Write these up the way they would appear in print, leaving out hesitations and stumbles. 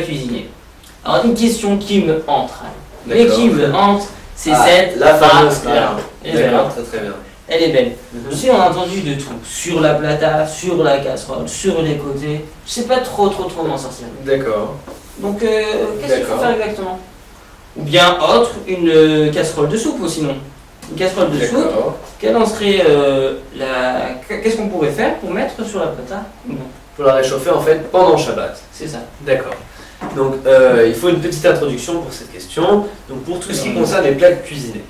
cuisiner. Alors une question qui me hante, mais D'accord. qui me hante, c'est cette la fameuse là. Elle est belle, hein. Très bien. Elle est belle. Tu sais, on a entendu de tout. Sur la plata, sur la casserole, sur les côtés. Je sais pas trop m'en sortir. D'accord. Donc, qu'est-ce qu'il faut faire exactement? Ou bien autre, une casserole de soupe ou sinon. Une casserole de soupe, quelle en serait qu'est-ce qu'on pourrait faire pour mettre sur la plata? Pour la réchauffer en fait pendant Shabbat. C'est ça. D'accord. Donc il faut une petite introduction pour cette question. Donc pour tout ce qui concerne les plats cuisinés.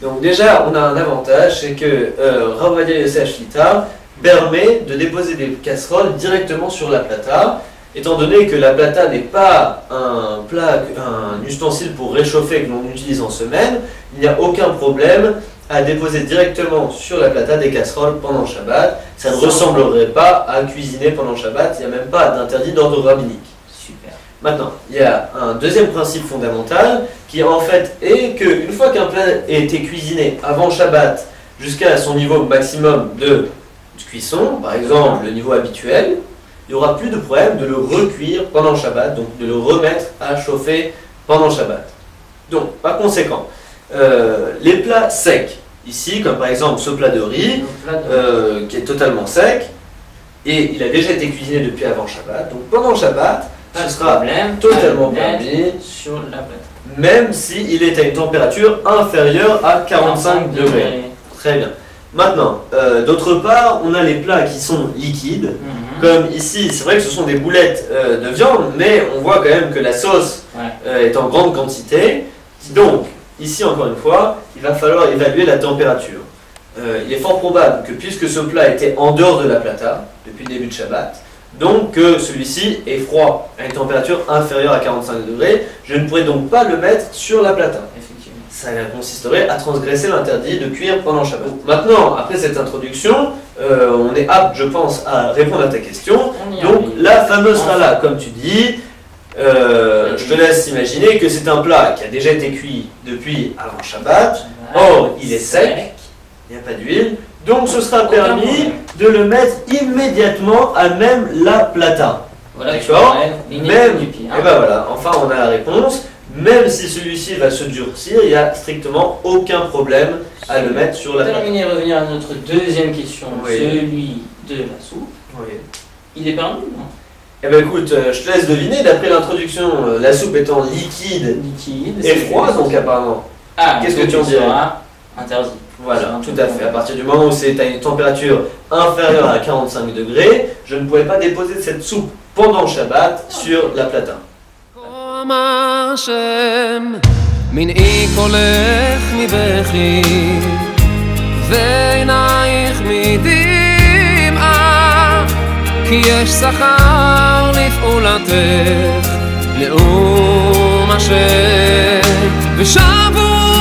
Donc déjà on a un avantage, c'est que Rav Ovadia Yosef Shlita permet de déposer des casseroles directement sur la plata. Étant donné que la plata n'est pas un ustensile pour réchauffer que l'on utilise en semaine, il n'y a aucun problème à déposer directement sur la plata des casseroles pendant Shabbat. Ça ne ressemblerait pas à cuisiner pendant Shabbat, il n'y a même pas d'interdit d'ordre rabbinique. Super. Maintenant, il y a un deuxième principe fondamental qui en fait est qu'une fois qu'un plat a été cuisiné avant Shabbat jusqu'à son niveau maximum de cuisson, par exemple le niveau habituel, il n'y aura plus de problème de le recuire pendant Shabbat, donc de le remettre à chauffer pendant Shabbat. Donc, par conséquent, les plats secs, ici, comme par exemple ce plat de riz, qui est totalement sec, et il a déjà été cuisiné depuis avant Shabbat, donc pendant Shabbat, ce sera totalement permis, sur la plate. même s'il est à une température inférieure à 45 degrés. Très bien. Maintenant, d'autre part, on a les plats qui sont liquides, comme ici, c'est vrai que ce sont des boulettes de viande, mais on voit quand même que la sauce est en grande quantité. Donc, ici encore une fois, il va falloir évaluer la température. Il est fort probable que puisque ce plat était en dehors de la plata, depuis le début de Shabbat, donc que celui-ci est froid, à une température inférieure à 45 degrés, je ne pourrais donc pas le mettre sur la plata. Ça consisterait à transgresser l'interdit de cuire pendant Shabbat. Maintenant, après cette introduction, on est apte, je pense, à répondre à ta question. Donc, la fameuse rala, comme tu dis, je te laisse imaginer que c'est un plat qui a déjà été cuit depuis avant Shabbat. Or, il est sec, il n'y a pas d'huile. Donc, ce sera permis de le mettre immédiatement à même la plata. Voilà, d'accord. Même, et ben voilà, enfin on a la réponse. Même si celui-ci va se durcir, il n'y a strictement aucun problème à le mettre sur la plate. Terminer et revenir à notre deuxième question, celui de la soupe. Il est permis, non? Eh bien écoute, je te laisse deviner, d'après l'introduction, la soupe étant liquide et froide, donc apparemment. Qu'est-ce que tu en dirais? Interdit. Voilà, tout à fait. À partir du moment où c'est à une température inférieure à 45 degrés, je ne pouvais pas déposer cette soupe pendant Shabbat sur la plata. השם מנעי קולך מבכי ועינייך מדמעה כי יש שכר לפעולתך נאום השם ושבו